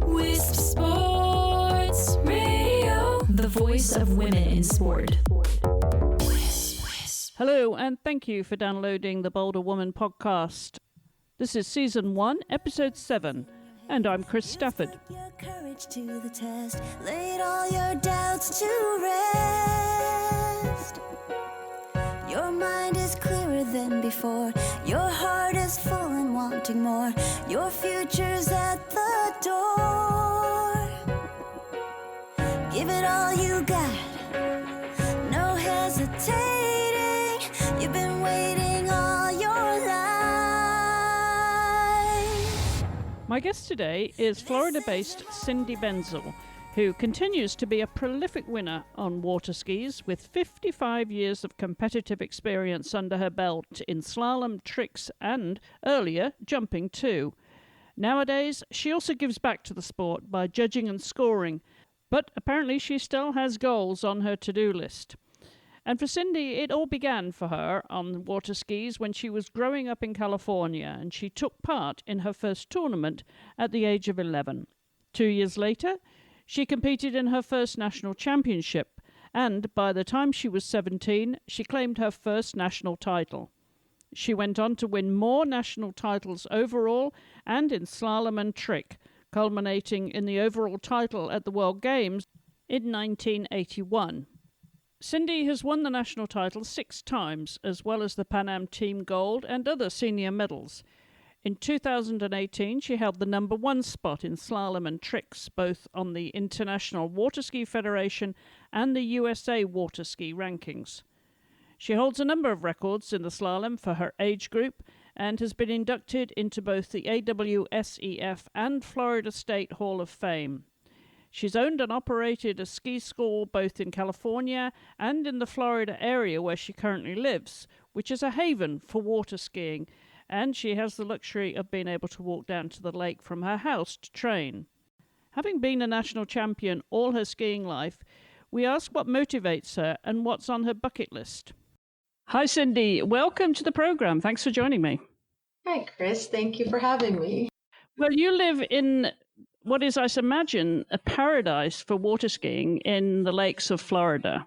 Wisp Sports Radio, the voice of women in sport. Hello, and thank you for downloading the Bolder Woman podcast. This is Season 1, Episode 7, and I'm Chris Stafford. Your courage to the test, laid all your doubts to rest. Your mind is clearer than before, your heart is full and wanting more, your future's at the door. Give it all you got, no hesitating, you've been waiting all your life. My guest today is Florida-based Cyndi Benzel, who continues to be a prolific winner on water skis with 55 years of competitive experience under her belt in slalom, tricks, and, earlier, jumping too. Nowadays, she also gives back to the sport by judging and scoring, but apparently she still has goals on her to-do list. And for Cyndi, it all began for her on water skis when she was growing up in California, and she took part in her first tournament at the age of 11. 2 years later, she competed in her first national championship, and by the time she was 17, she claimed her first national title. She went on to win more national titles overall and in slalom and trick, culminating in the overall title at the World Games in 1981. Cyndi has won the national title 6 times, as well as the Pan Am Team Gold and other senior medals. In 2018, she held the number 1 spot in slalom and tricks, both on the International Water Ski Federation and the USA Water Ski rankings. She holds a number of records in the slalom for her age group and has been inducted into both the AWSEF and Florida State Hall of Fame. She's owned and operated a ski school both in California and in the Florida area where she currently lives, which is a haven for water skiing, and she has the luxury of being able to walk down to the lake from her house to train. Having been a national champion all her skiing life, we ask what motivates her and what's on her bucket list. Hi, Cyndi. Welcome to the program. Thanks for joining me. Hi, Chris. Thank you for having me. Well, you live in what is, I imagine, a paradise for water skiing in the lakes of Florida.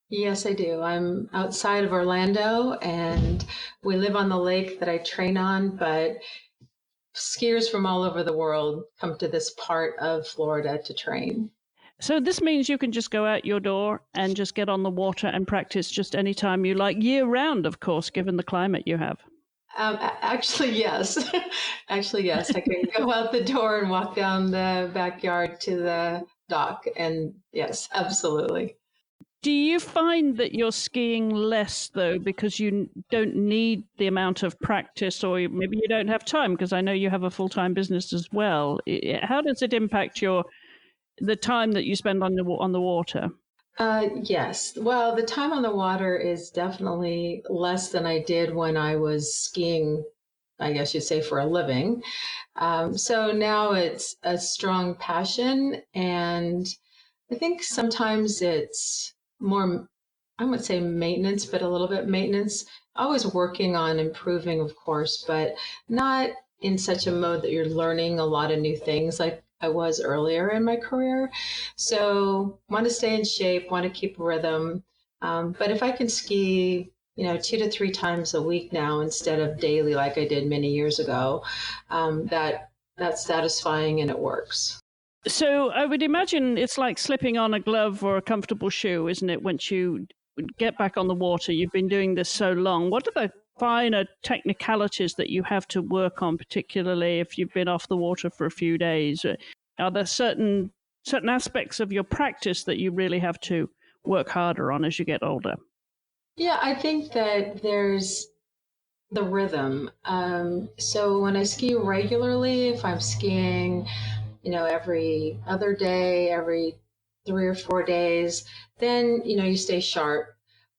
Yes, I do. I'm outside of Orlando, and we live on the lake that I train on, but skiers from all over the world come to this part of Florida to train. So this means you can just go out your door and just get on the water and practice just any time you like, year-round, of course, given the climate you have. Actually, yes. Actually, yes. I can go out the door and walk down the backyard to the dock, and yes, absolutely. Do you find that you're skiing less, though, because you don't need the amount of practice, or maybe you don't have time, because I know you have a full-time business as well? How does it impact the time that you spend on the water? Yes. Well, the time on the water is definitely less than I did when I was skiing, I guess you'd say, for a living. So now it's a strong passion, and I think sometimes it's more, I would say maintenance, but a little bit maintenance. Always working on improving, of course, but not in such a mode that you're learning a lot of new things like I was earlier in my career. So want to stay in shape, want to keep rhythm. But if I can ski, 2 to 3 times a week now instead of daily like I did many years ago, that's satisfying and it works. So I would imagine it's like slipping on a glove or a comfortable shoe, isn't it? Once you get back on the water, you've been doing this so long. What are the finer technicalities that you have to work on, particularly if you've been off the water for a few days? Are there certain aspects of your practice that you really have to work harder on as you get older? Yeah, I think that there's the rhythm. So when I ski regularly, if I'm skiing every other day, every 3 or 4 days, then, you stay sharp.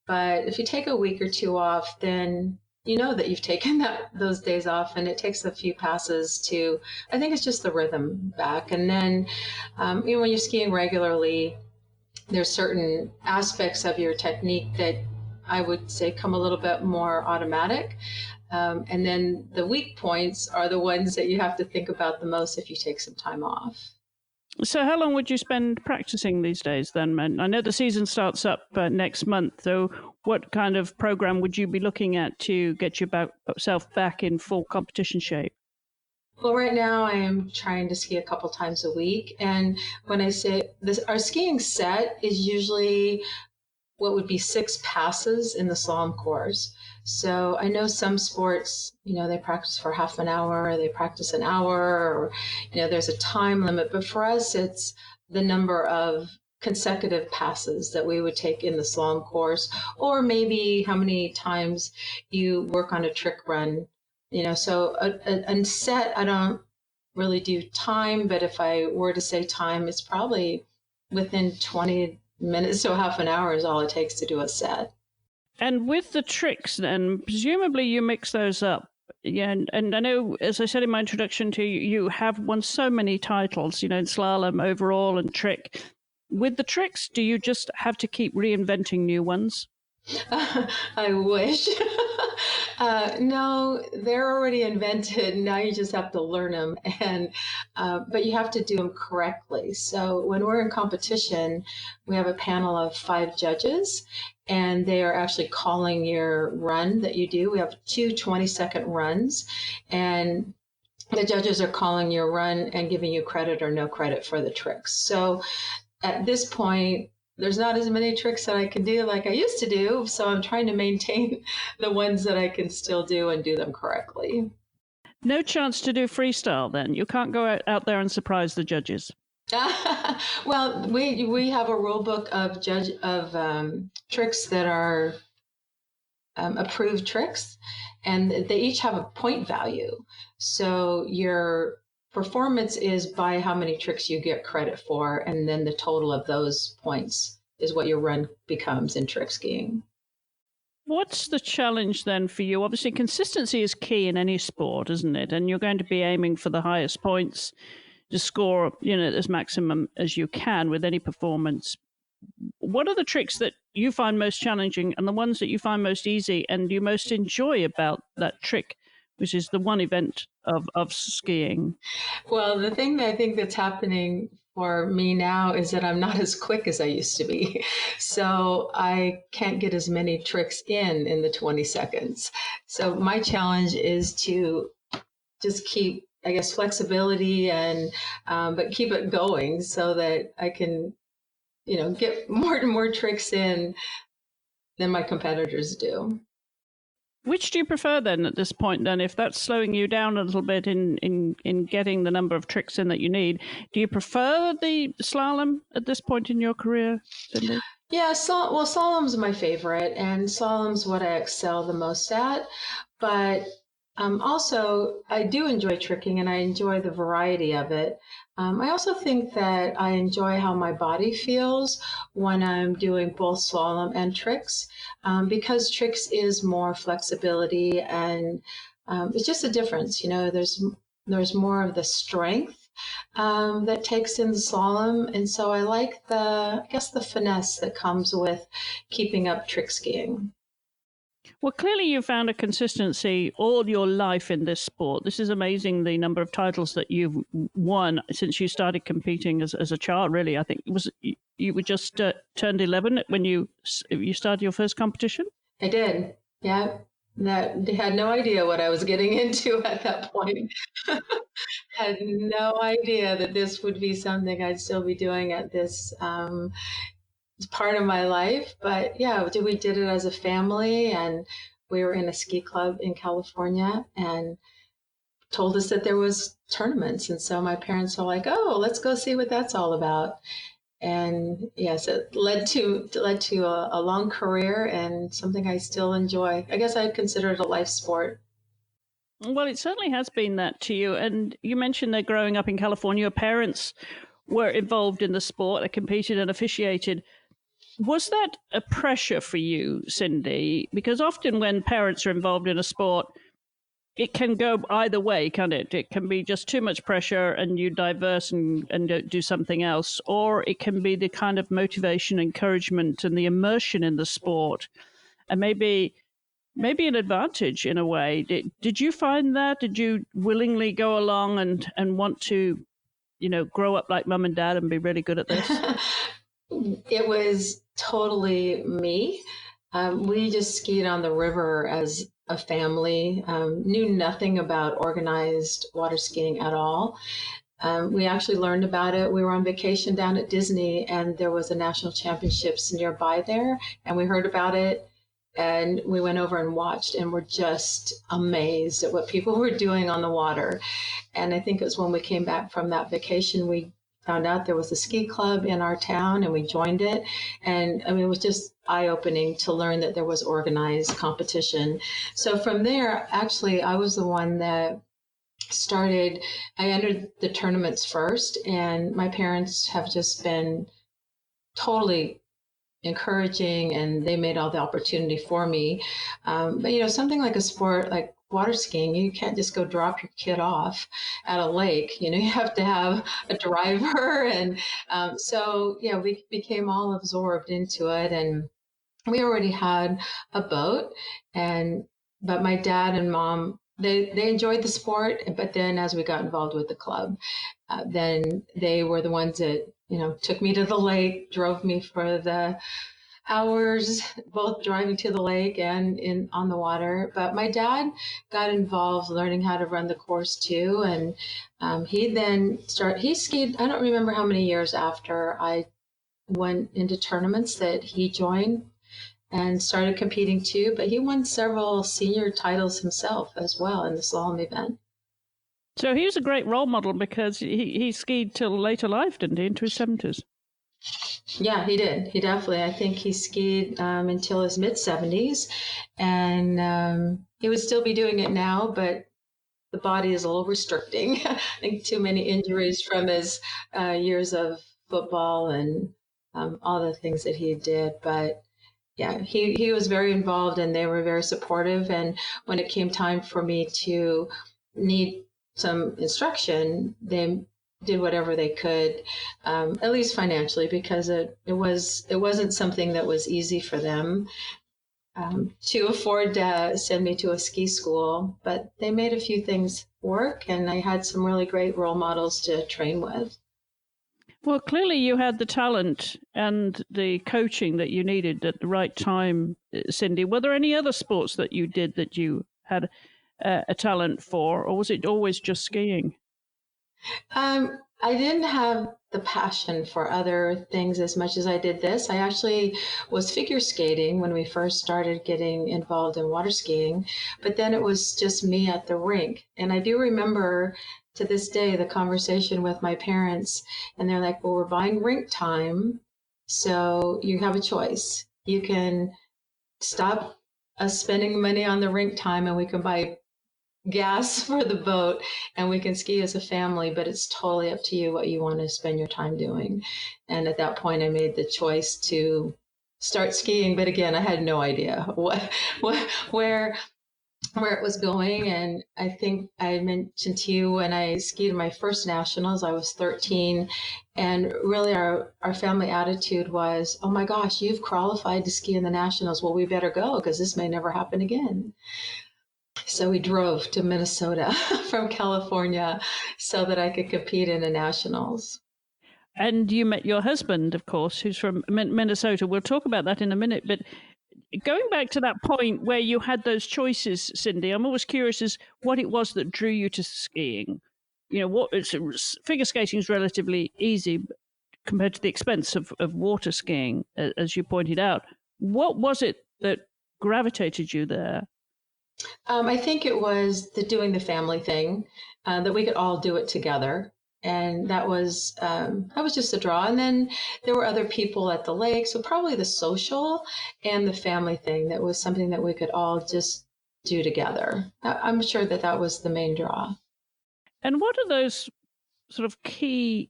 But if you take a week or 2 off, then you know that you've taken those days off, and it takes a few passes to, I think it's just the rhythm back. And then, when you're skiing regularly, there's certain aspects of your technique that I would say come a little bit more automatic. And then the weak points are the ones that you have to think about the most if you take some time off. So how long would you spend practicing these days then? And I know the season starts up next month. So what kind of program would you be looking at to get yourself back in full competition shape? Well, right now I am trying to ski a couple times a week. And when I say this, our skiing set is usually what would be 6 passes in the slalom course. So I know some sports, they practice for half an hour, they practice an hour, or, there's a time limit. But for us, it's the number of consecutive passes that we would take in the slalom course, or maybe how many times you work on a trick run. So a set, I don't really do time, but if I were to say time, it's probably within 20 minutes to half an hour is all it takes to do a set. And with the tricks, then, presumably you mix those up. Yeah, and I know, as I said in my introduction to you, you have won so many titles, in slalom, overall, and trick. With the tricks, do you just have to keep reinventing new ones? I wish. No, they're already invented. Now you just have to learn them, but you have to do them correctly. So when we're in competition, we have a panel of 5 judges, and they are actually calling your run that you do. We have 2 20-second runs, and the judges are calling your run and giving you credit or no credit for the tricks. So at this point, there's not as many tricks that I can do like I used to do, so I'm trying to maintain the ones that I can still do and do them correctly. No chance to do freestyle then? You can't go out there and surprise the judges? Well, we have a rule book of tricks that are approved tricks, and they each have a point value. So your performance is by how many tricks you get credit for, and then the total of those points is what your run becomes in trick skiing. What's the challenge then for you? Obviously, consistency is key in any sport, isn't it? And you're going to be aiming for the highest points to score, as maximum as you can with any performance. What are the tricks that you find most challenging and the ones that you find most easy and you most enjoy about that trick, which is the one event of skiing? Well, the thing that I think that's happening for me now is that I'm not as quick as I used to be. So I can't get as many tricks in the 20 seconds. So my challenge is to just keep, I guess, flexibility but keep it going so that I can, get more and more tricks in than my competitors do. Which do you prefer then at this point then, if that's slowing you down a little bit in getting the number of tricks in that you need? Do you prefer the slalom at this point in your career, Cyndi? Yeah, slalom's my favorite, and slalom's what I excel the most at. But also, I do enjoy tricking, and I enjoy the variety of it. I also think that I enjoy how my body feels when I'm doing both slalom and tricks, because tricks is more flexibility, and it's just a difference. There's more of the strength that takes in the slalom, and so I like the finesse that comes with keeping up trick skiing. Well, clearly you found a consistency all your life in this sport. This is amazing, the number of titles that you've won since you started competing as a child, really. I think you were just turned 11 when you started your first competition? I did, yeah. They had no idea what I was getting into at that point. Had no idea that this would be something I'd still be doing at this part of my life. But yeah, we did it as a family, and we were in a ski club in California and told us that there was tournaments. And so my parents were like, oh, let's go see what that's all about. And yes, it led to a long career and something I still enjoy. I guess I'd consider it a life sport. Well, it certainly has been that to you. And you mentioned that growing up in California, your parents were involved in the sport, they competed and officiated. Was that a pressure for you, Cyndi? Because often when parents are involved in a sport, it can go either way, can't it? It can be just too much pressure and you diverse and do something else. Or it can be the kind of motivation, encouragement, and the immersion in the sport. And maybe maybe an advantage in a way. Did you find that? Did you willingly go along and want to, grow up like mum and dad and be really good at this? It was totally me. We just skied on the river as a family, knew nothing about organized water skiing at all. We actually learned about it. We were on vacation down at Disney, and there was a national championships nearby there, and we heard about it, and we went over and watched, and were just amazed at what people were doing on the water. And I think it was when we came back from that vacation, we found out there was a ski club in our town, and we joined it. And I mean, it was just eye-opening to learn that there was organized competition. So from there, actually, I was the one that I entered the tournaments first, and my parents have just been totally encouraging, and they made all the opportunity for me. But something like a sport like water skiing, you can't just go drop your kid off at a lake. You have to have a driver, and so we became all absorbed into it, and we already had a boat, but my dad and mom, they enjoyed the sport, but then as we got involved with the club, then they were the ones that took me to the lake, drove me for the hours, both driving to the lake and on the water. But my dad got involved learning how to run the course too, and he skied. I don't remember how many years after I went into tournaments that he joined and started competing too, but he won several senior titles himself as well in the slalom event. So he was a great role model because he skied till later life, didn't he, into his 70s? Yeah, he did. He definitely, I think he skied until his mid-70s, and he would still be doing it now, but the body is a little restricting. I think too many injuries from his years of football and all the things that he did, but yeah, he was very involved, and they were very supportive. And when it came time for me to need some instruction, they did whatever they could, at least financially, because it wasn't something that was easy for them to afford to send me to a ski school. But they made a few things work, and I had some really great role models to train with. Well, clearly you had the talent and the coaching that you needed at the right time, Cyndi. Were there any other sports that you did that you had a talent for, or was it always just skiing? I didn't have the passion for other things as much as I did this. I actually was figure skating when we first started getting involved in water skiing, but then it was just me at the rink. And I do remember to this day the conversation with my parents, and they're like, well, we're buying rink time, so you have a choice. You can stop us spending money on the rink time, and we can buy gas for the boat, and we can ski as a family, but it's totally up to you what you want to spend your time doing. And at that point, I made the choice to start skiing, but again, I had no idea where it was going. And I think I mentioned to you when I skied my first nationals, I was 13. And really our family attitude was, oh my gosh, you've qualified to ski in the nationals. Well, we better go because this may never happen again. So we drove to Minnesota from California so that I could compete in the nationals. And you met your husband, of course, who's from Minnesota. We'll talk about that in a minute. But going back to that point where you had those choices, Cyndi, I'm always curious as what it was that drew you to skiing. Figure skating is relatively easy compared to the expense of water skiing, as you pointed out. What was it that gravitated you there? I think it was doing the family thing, that we could all do it together. And that was just a draw. And then there were other people at the lake. So probably the social and the family thing, that was something that we could all just do together. I'm sure that was the main draw. And what are those sort of key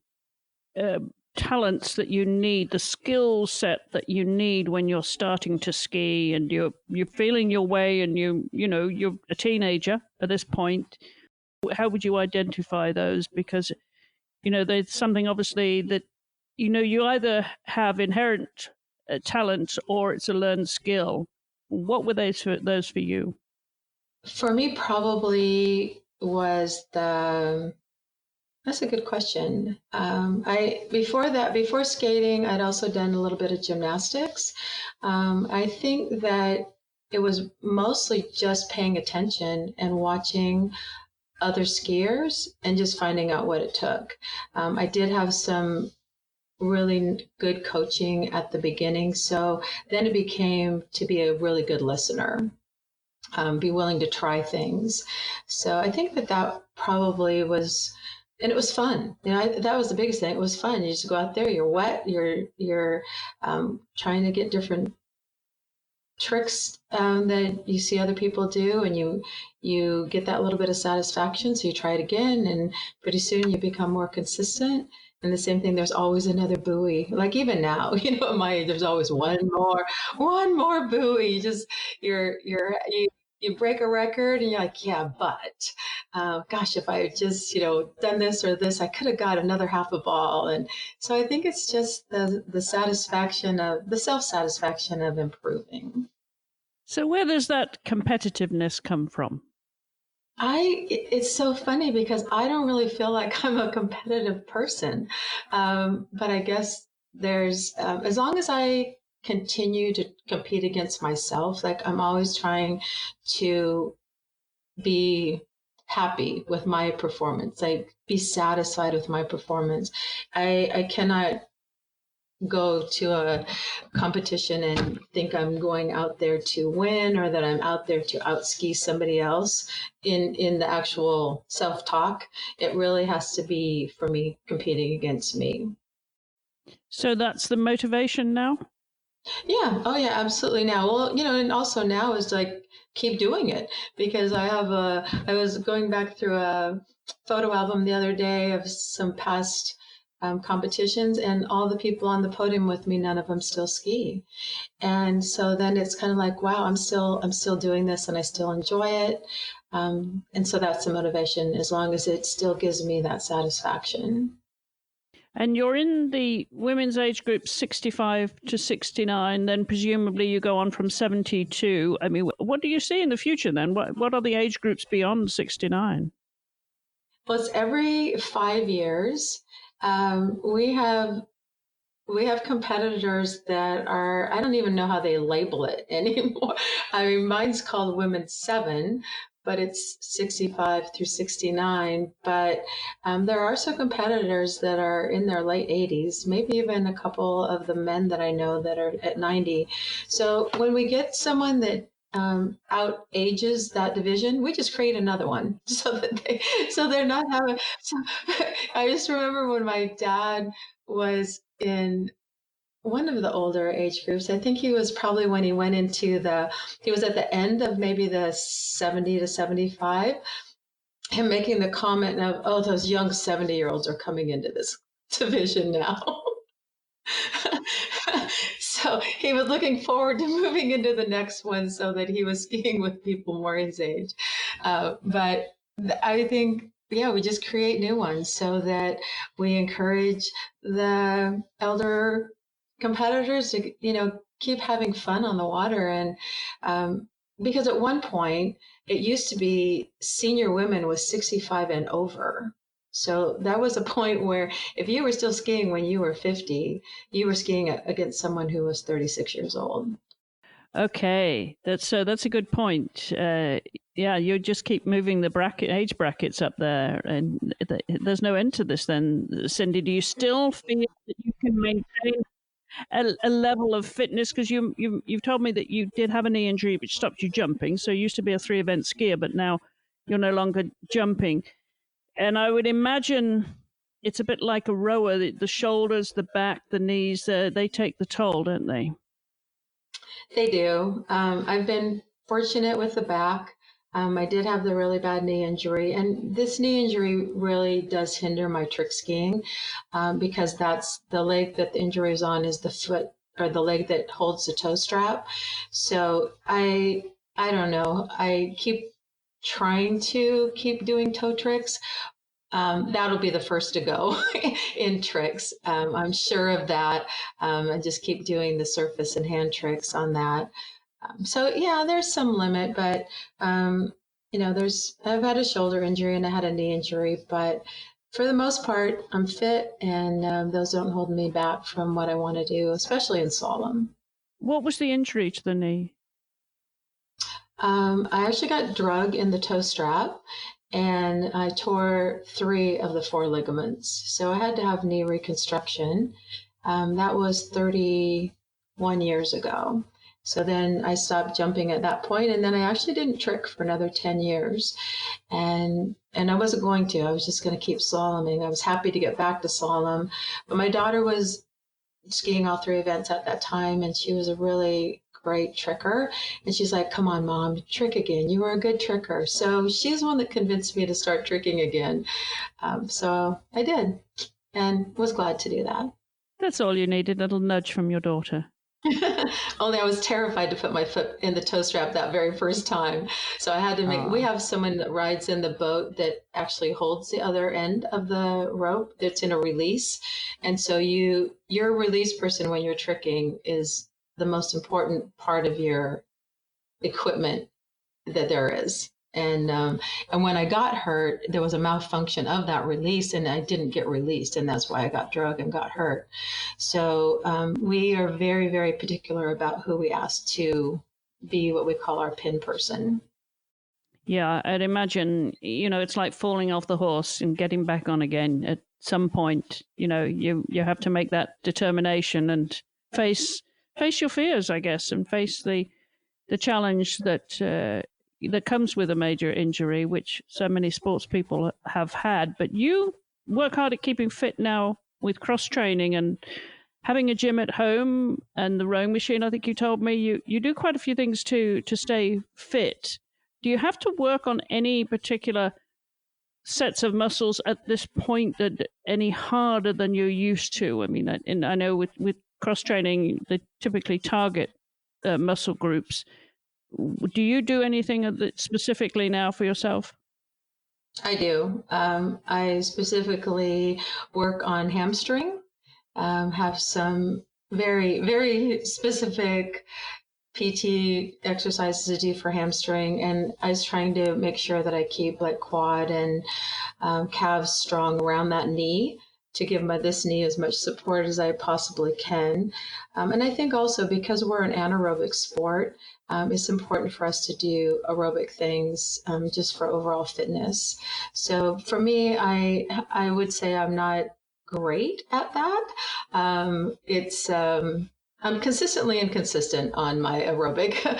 talents that you need, the skill set that you need when you're starting to ski and you're feeling your way, and you're a teenager at this point? How would you identify those? Because there's something obviously that you either have inherent talent or it's a learned skill. What were those for you? For me, probably was that's a good question. Before skating, I'd also done a little bit of gymnastics. I think that it was mostly just paying attention and watching other skiers and just finding out what it took. I did have some really good coaching at the beginning, so then it became to be a really good listener. Be willing to try things. So I think that probably was, and it was fun. That was the biggest thing. It was fun. You just go out there, you're wet, you're trying to get different tricks that you see other people do, and you get that little bit of satisfaction. So you try it again, and pretty soon you become more consistent. And the same thing, there's always another buoy. Like even now, at my age, there's always one more buoy. You break a record and you're like, yeah, but gosh, if I had just, done this or this, I could have got another half a ball. And so I think it's just the satisfaction of the self-satisfaction of improving. So where does that competitiveness come from? It's so funny because I don't really feel like I'm a competitive person. But I guess there's, as long as I continue to compete against myself, like I'm always trying to be happy with my performance, like be satisfied with my performance. I cannot go to a competition and think I'm going out there to win or that I'm out there to outski somebody else in the actual self-talk. It really has to be for me competing against me. So that's the motivation now? Yeah. Oh yeah, absolutely. Now, well, and also now is like keep doing it because I was going back through a photo album the other day of some past competitions, and all the people on the podium with me, none of them still ski. And so then it's kind of like, wow, I'm still doing this and I still enjoy it. And so that's the motivation, as long as it still gives me that satisfaction. And you're in the women's age group 65 to 69, then presumably you go on from 72. I mean, what do you see in the future then? What are the age groups beyond 69? Well, it's every 5 years. We have competitors that are, I don't even know how they label it anymore. I mean, mine's called Women's 7, but it's 65 through 69. But there are some competitors that are in their late 80s, maybe even a couple of the men that I know that are at 90. So when we get someone that out ages that division, we just create another one so they're not having. So I just remember when my dad was in one of the older age groups. I think he was probably when he went into he was at the end of maybe the 70 to 75, him making the comment of, oh, those young 70-year-olds are coming into this division now. So he was looking forward to moving into the next one so that he was skiing with people more his age. But I think, yeah, we just create new ones so that we encourage the elder competitors to, keep having fun on the water. And because at one point it used to be senior women was 65 and over. So that was a point where if you were still skiing when you were 50, you were skiing against someone who was 36 years old. Okay, that's a good point. Yeah, you just keep moving the age brackets up there, and there's no end to this. Then, Cyndi, do you still feel that you can maintain a level of fitness? Because you've told me that you did have a knee injury which stopped you jumping. So you used to be a 3-event skier, but now you're no longer jumping. And I would imagine it's a bit like a rower. The shoulders, the back, the knees, they take the toll, don't they? They do. I've been fortunate with the back. I did have the really bad knee injury, and this knee injury really does hinder my trick skiing because that's the leg that the injury is on is the foot or the leg that holds the toe strap. So I don't know. I keep trying to keep doing toe tricks. That'll be the first to go in tricks. I'm sure of that. I just keep doing the surface and hand tricks on that. So yeah, there's some limit, but I've had a shoulder injury and I had a knee injury, but for the most part, I'm fit, and those don't hold me back from what I want to do, especially in slalom. What was the injury to the knee? I actually got drug in the toe strap, and I tore 3 of the 4 ligaments. So I had to have knee reconstruction. That was 31 years ago. So then I stopped jumping at that point, and then I actually didn't trick for another 10 years. And I wasn't going to. I was just going to keep slaloming. I was happy to get back to slalom. But my daughter was skiing all 3 events at that time, and she was a really great tricker. And she's like, come on, Mom, trick again. You were a good tricker. So she's the one that convinced me to start tricking again. So I did, and was glad to do that. That's all you needed, a little nudge from your daughter. Only I was terrified to put my foot in the toe strap that very first time. So I had to we have someone that rides in the boat that actually holds the other end of the rope that's in a release. And so your release person when you're tricking is the most important part of your equipment that there is. And when I got hurt, there was a malfunction of that release, and I didn't get released, and that's why I got drug and got hurt. So we are very, very particular about who we ask to be what we call our pin person. Yeah, I'd imagine, it's like falling off the horse and getting back on again. At some point, you have to make that determination and face your fears, I guess, and face the challenge that comes with a major injury, which so many sports people have had. But you work hard at keeping fit now with cross training and having a gym at home and the rowing machine. I think you told me you do quite a few things to stay fit. Do you have to work on any particular sets of muscles at this point that any harder than you're used to? I mean, I know with cross training, they typically target muscle groups. Do you do anything specifically now for yourself? I do. I specifically work on hamstring, have some very, very specific PT exercises to do for hamstring. And I was trying to make sure that I keep like quad and calves strong around that knee to give this knee as much support as I possibly can. And I think also because we're an anaerobic sport, it's important for us to do aerobic things just for overall fitness. So for me, I would say I'm not great at that. I'm consistently inconsistent on my aerobic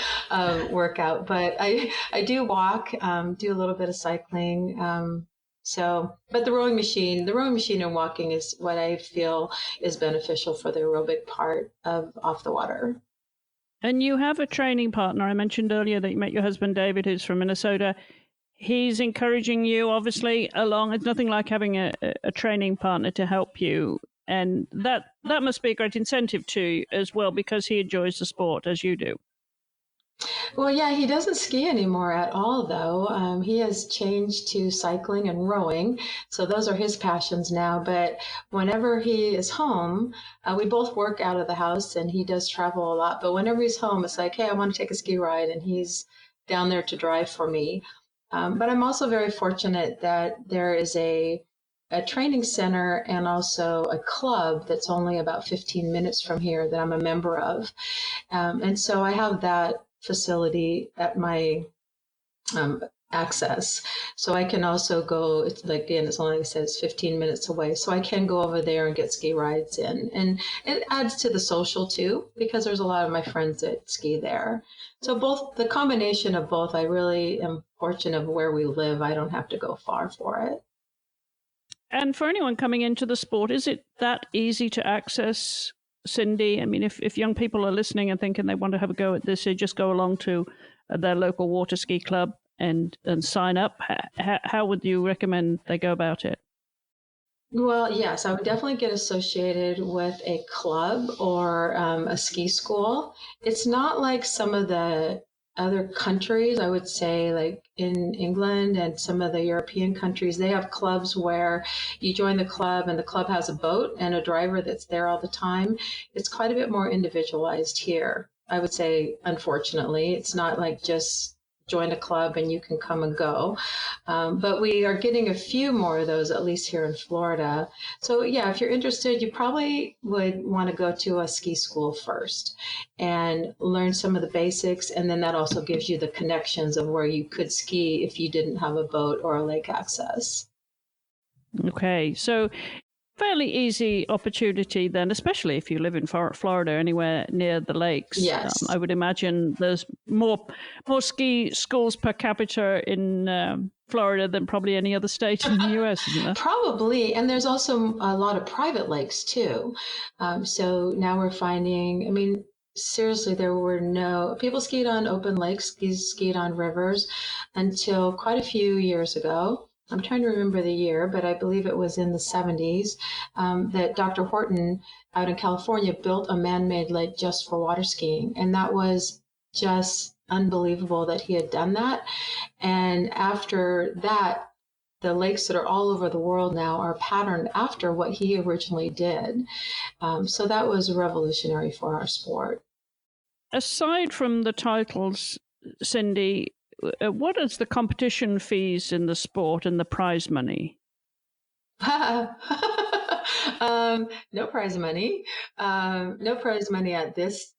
workout, but I do walk, do a little bit of cycling. But the rowing machine and walking is what I feel is beneficial for the aerobic part of off the water. And you have a training partner. I mentioned earlier that you met your husband, David, who's from Minnesota. He's encouraging you, obviously, along. It's nothing like having a training partner to help you. And that must be a great incentive to you as well, because he enjoys the sport as you do. Well, yeah, he doesn't ski anymore at all, though. He has changed to cycling and rowing. So those are his passions now. But whenever he is home, we both work out of the house and he does travel a lot. But whenever he's home, it's like, hey, I want to take a ski ride. And he's down there to drive for me. But I'm also very fortunate that there is a training center and also a club that's only about 15 minutes from here that I'm a member of. And so I have that facility at my access. So I can also go, it's like, again, it's only, like I said, it's 15 minutes away. So I can go over there and get ski rides in. And it adds to the social too, because there's a lot of my friends that ski there. So both, the combination of both, I really am fortunate of where we live. I don't have to go far for it. And for anyone coming into the sport, is it that easy to access, Cyndi? I mean, if young people are listening and thinking they want to have a go at this, they just go along to their local water ski club and sign up. How would you recommend they go about it? Well, yes, I would definitely get associated with a club or a ski school. It's not like some of the other countries, I would say, like in England and some of the European countries, they have clubs where you join the club and the club has a boat and a driver that's there all the time. It's quite a bit more individualized here. I would say, unfortunately, it's not like just join a club and you can come and go. But we are getting a few more of those, at least here in Florida. So yeah, if you're interested, you probably would want to go to a ski school first and learn some of the basics. And then that also gives you the connections of where you could ski if you didn't have a boat or a lake access. Okay, so fairly easy opportunity then, especially if you live in Florida, anywhere near the lakes. Yes. I would imagine there's more ski schools per capita in Florida than probably any other state in the US, isn't there? Probably. And there's also a lot of private lakes too. So now we're finding, I mean, seriously, there were no people skied on open lakes, skied on rivers until quite a few years ago. I'm trying to remember the year, but I believe it was in the 70s that Dr. Horton out in California built a man-made lake just for water skiing. And that was just unbelievable that he had done that. And after that, the lakes that are all over the world now are patterned after what he originally did. So that was revolutionary for our sport. Aside from the titles, Cyndi, what is the competition fees in the sport and the prize money? No prize money. No prize money at this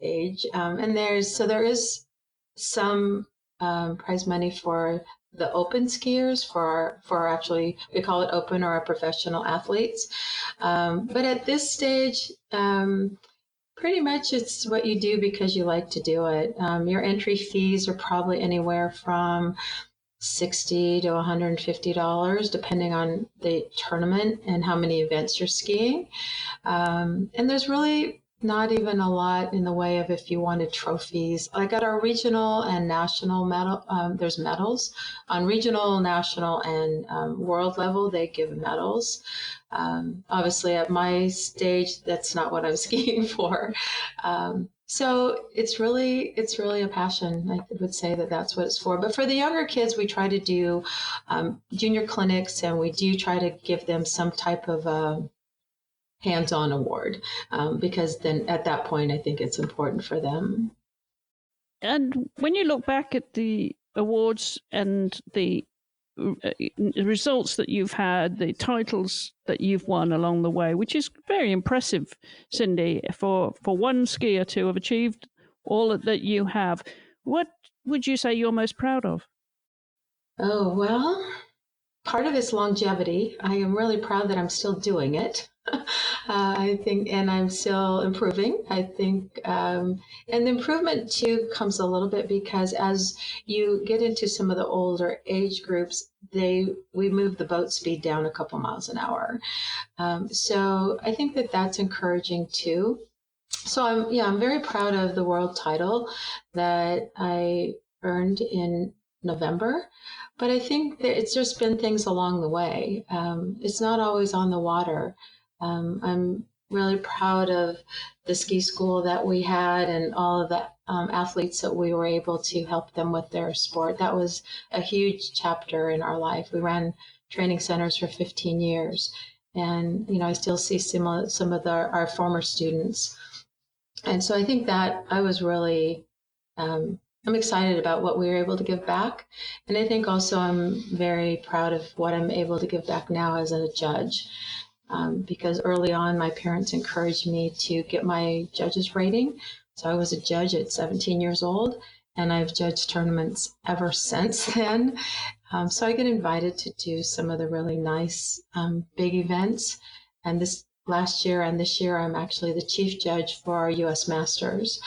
age. And there is some prize money for the open skiers, for actually, we call it open, or our professional athletes. But at this stage, pretty much it's what you do because you like to do it. Your entry fees are probably anywhere from $60 to $150, depending on the tournament and how many events you're skiing. And there's really not even a lot in the way of if you wanted trophies. Like at our regional and national medal, there's medals. On regional, national, and world level, they give medals. Obviously, at my stage, that's not what I'm skiing for. So it's really a passion. I would say that that's what it's for. But for the younger kids, we try to do junior clinics, and we do try to give them some type of hands-on award, because then at that point, I think it's important for them. And when you look back at the awards and the results that you've had, the titles that you've won along the way, which is very impressive, Cyndi, for one skier to have achieved all that you have, what would you say you're most proud of? Oh, well, part of it's longevity. I am really proud that I'm still doing it. I think, and I'm still improving. I think, and the improvement too comes a little bit because as you get into some of the older age groups, we move the boat speed down a couple miles an hour. So I think that that's encouraging too. So I'm very proud of the world title that I earned in November. But I think that it's just been things along the way. It's not always on the water. I'm really proud of the ski school that we had and all of the athletes that we were able to help them with their sport. That was a huge chapter in our life. We ran training centers for 15 years. And, I still see some of our former students. And so I think that I was really, I'm excited about what we were able to give back. And I think also I'm very proud of what I'm able to give back now as a judge. Because early on, my parents encouraged me to get my judge's rating. So I was a judge at 17 years old, and I've judged tournaments ever since then. So I get invited to do some of the really nice big events. And this last year and this year, I'm actually the chief judge for our U.S. Masters,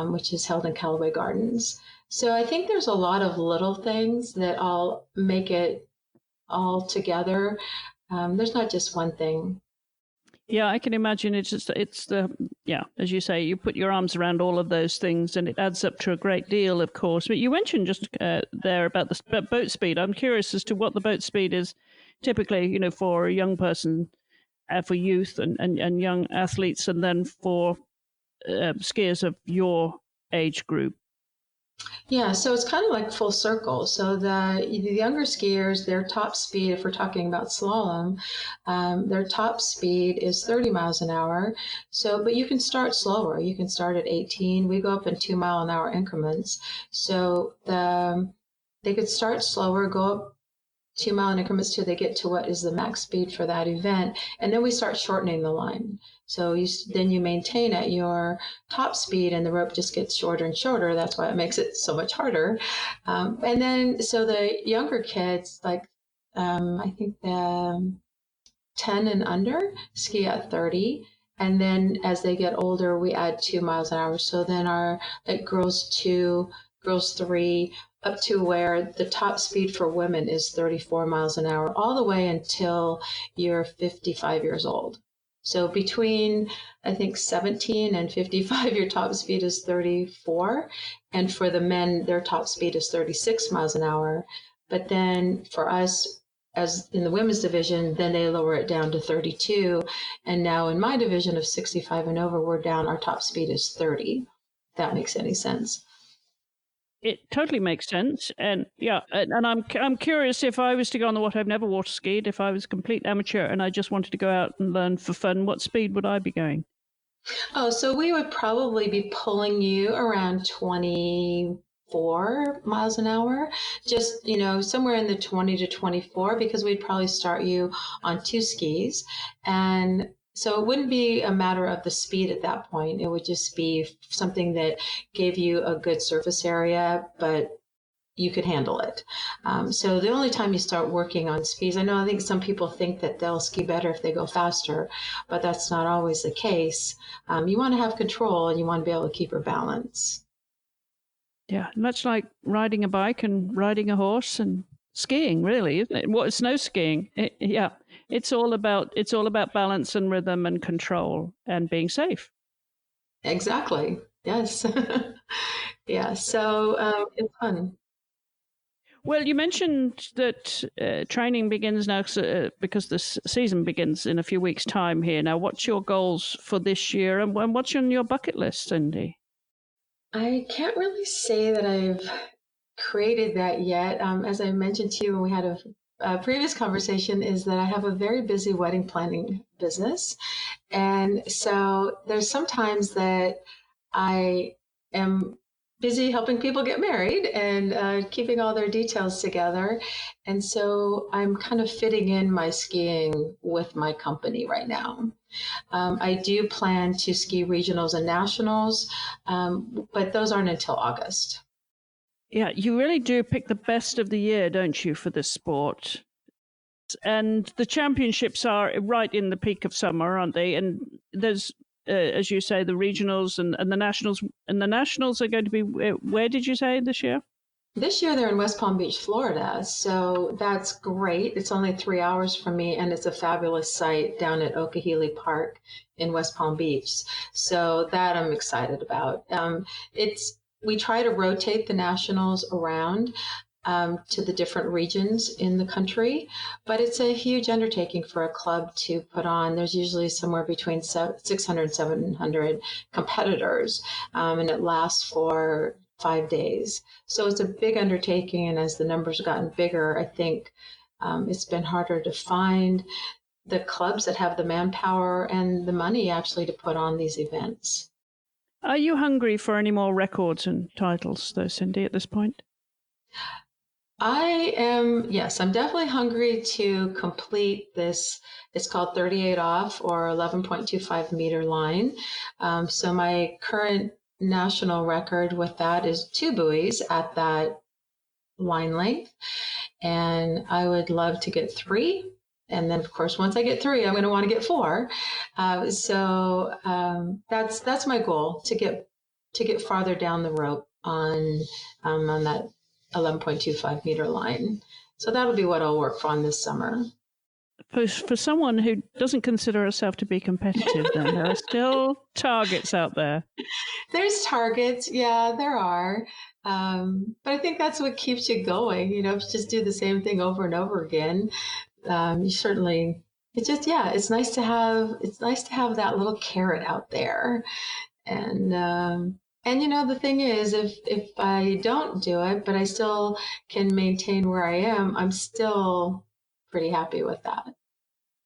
which is held in Callaway Gardens. So I think there's a lot of little things that all make it all together. There's not just one thing. Yeah, I can imagine it's as you say, you put your arms around all of those things and it adds up to a great deal, of course. But you mentioned just there about the boat speed. I'm curious as to what the boat speed is typically, for a young person, for youth and young athletes, and then for skiers of your age group. Yeah, so it's kind of like full circle. So the younger skiers, their top speed, if we're talking about slalom, their top speed is 30 miles an hour. So, but you can start slower. You can start at 18. We go up in 2 mile an hour increments. So they could start slower, go up 2 mile increments till they get to what is the max speed for that event, and then we start shortening the line. So then you maintain at your top speed, and the rope just gets shorter and shorter. That's why it makes it so much harder. And then so the younger kids, like I think the 10 and under, ski at 30. And then as they get older, we add 2 miles an hour. So then our like girls 2, girls 3, up to where the top speed for women is 34 miles an hour, all the way until you're 55 years old. So between, I think, 17 and 55, your top speed is 34. And for the men, their top speed is 36 miles an hour. But then for us, as in the women's division, then they lower it down to 32. And now in my division of 65 and over, we're down, our top speed is 30. If that makes any sense. It totally makes sense. And yeah, and I'm curious, if I was to go on the water, I've never water skied, if I was a complete amateur and I just wanted to go out and learn for fun, what speed would I be going? Oh, so we would probably be pulling you around 24 miles an hour, just, somewhere in the 20 to 24, because we'd probably start you on 2 skis. And so it wouldn't be a matter of the speed at that point. It would just be something that gave you a good surface area, but you could handle it. So the only time you start working on speeds, I think some people think that they'll ski better if they go faster, but that's not always the case. You want to have control, and you want to be able to keep your balance. Yeah, much like riding a bike and riding a horse and skiing, really, isn't it? Well, snow skiing. Yeah, it's all about balance and rhythm and control and being safe. Exactly. Yes. Yeah. So it's fun. Well, you mentioned that training begins now because the season begins in a few weeks' time here. Now, what's your goals for this year, and what's on your bucket list, Cyndi? I can't really say that I've created that yet. As I mentioned to you when we had a previous conversation, is that I have a very busy wedding planning business. And so there's sometimes that I am busy helping people get married and keeping all their details together. And so I'm kind of fitting in my skiing with my company right now. I do plan to ski regionals and nationals, but those aren't until August. Yeah, you really do pick the best of the year, don't you, for this sport? And the championships are right in the peak of summer, aren't they? And there's, as you say, the regionals and the nationals. And the nationals are going to be, where did you say this year? This year they're in West Palm Beach, Florida. So that's great. It's only 3 hours from me, and it's a fabulous site down at Okehele Park in West Palm Beach. So that I'm excited about. We try to rotate the nationals around to the different regions in the country, but it's a huge undertaking for a club to put on. There's usually somewhere between 600 and 700 competitors, and it lasts for 5 days. So it's a big undertaking, and as the numbers have gotten bigger, I think it's been harder to find the clubs that have the manpower and the money actually to put on these events. Are you hungry for any more records and titles, though, Cyndi, at this point? I am, yes, I'm definitely hungry to complete this. It's called 38 off, or 11.25 meter line. So my current national record with that is 2 buoys at that line length. And I would love to get 3. And then, of course, once I get 3, I'm going to want to get 4. So that's my goal, to get farther down the rope on that 11.25 meter line. So that'll be what I'll work on this summer. For someone who doesn't consider herself to be competitive, then there are still targets out there. There's targets, yeah, there are. But I think that's what keeps you going. If you just do the same thing over and over again, you certainly. It's just, yeah, it's nice to have that little carrot out there, and And the thing is, if I don't do it, but I still can maintain where I am, I'm still pretty happy with that.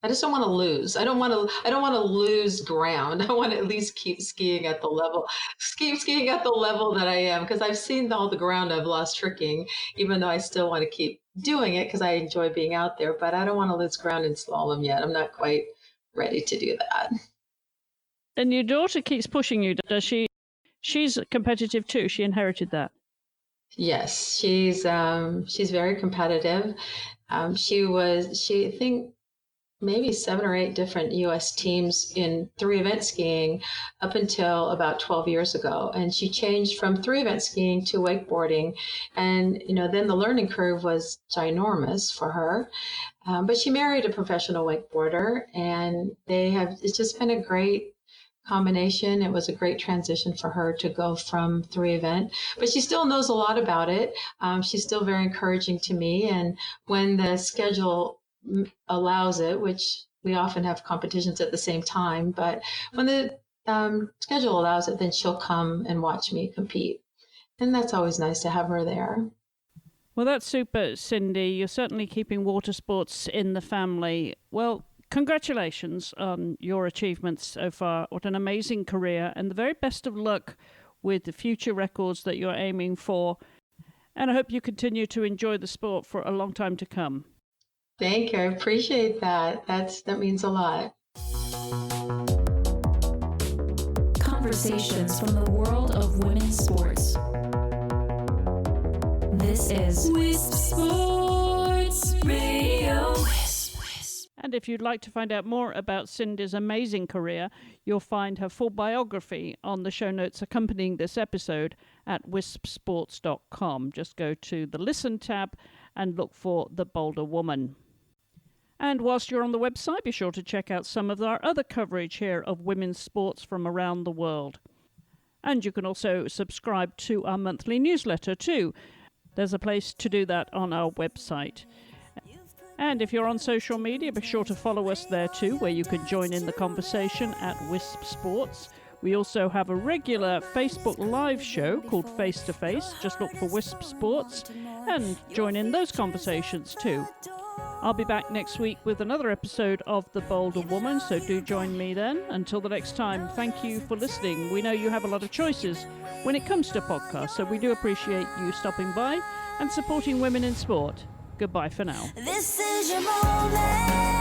I just don't want to lose. I don't want to lose ground. I want to at least keep skiing at the level, keep skiing at the level that I am, because I've seen all the ground I've lost tricking, even though I still want to keep doing it because I enjoy being out there, but I don't want to lose ground in slalom yet. I'm not quite ready to do that. And your daughter keeps pushing you, does she? She's competitive too. She inherited that. Yes, she's very competitive. She I think maybe 7 or 8 different U.S. teams in 3-event skiing up until about 12 years ago. And she changed from 3-event skiing to wakeboarding. And, then the learning curve was ginormous for her. But she married a professional wakeboarder, and it's just been a great combination. It was a great transition for her to go from 3-event, but she still knows a lot about it. She's still very encouraging to me. And when the schedule allows it, which we often have competitions at the same time, but when the schedule allows it, then she'll come and watch me compete. And that's always nice to have her there. Well, that's super, Cyndi. You're certainly keeping water sports in the family. Well, congratulations on your achievements so far. What an amazing career, and the very best of luck with the future records that you're aiming for. And I hope you continue to enjoy the sport for a long time to come. Thank you. I appreciate that. That means a lot. Conversations from the world of women's sports. This is WISP Sports Radio. And if you'd like to find out more about Cyndi's amazing career, you'll find her full biography on the show notes accompanying this episode at wispsports.com. Just go to the Listen tab and look for The Bolder Woman. And whilst you're on the website, be sure to check out some of our other coverage here of women's sports from around the world. And you can also subscribe to our monthly newsletter too. There's a place to do that on our website. And if you're on social media, be sure to follow us there too, where you can join in the conversation at Wisp Sports. We also have a regular Facebook Live show called Face to Face. Just look for Wisp Sports and join in those conversations too. I'll be back next week with another episode of The Bolder Woman, so do join me then. Until the next time, thank you for listening. We know you have a lot of choices when it comes to podcasts, so we do appreciate you stopping by and supporting women in sport. Goodbye for now. This is your moment.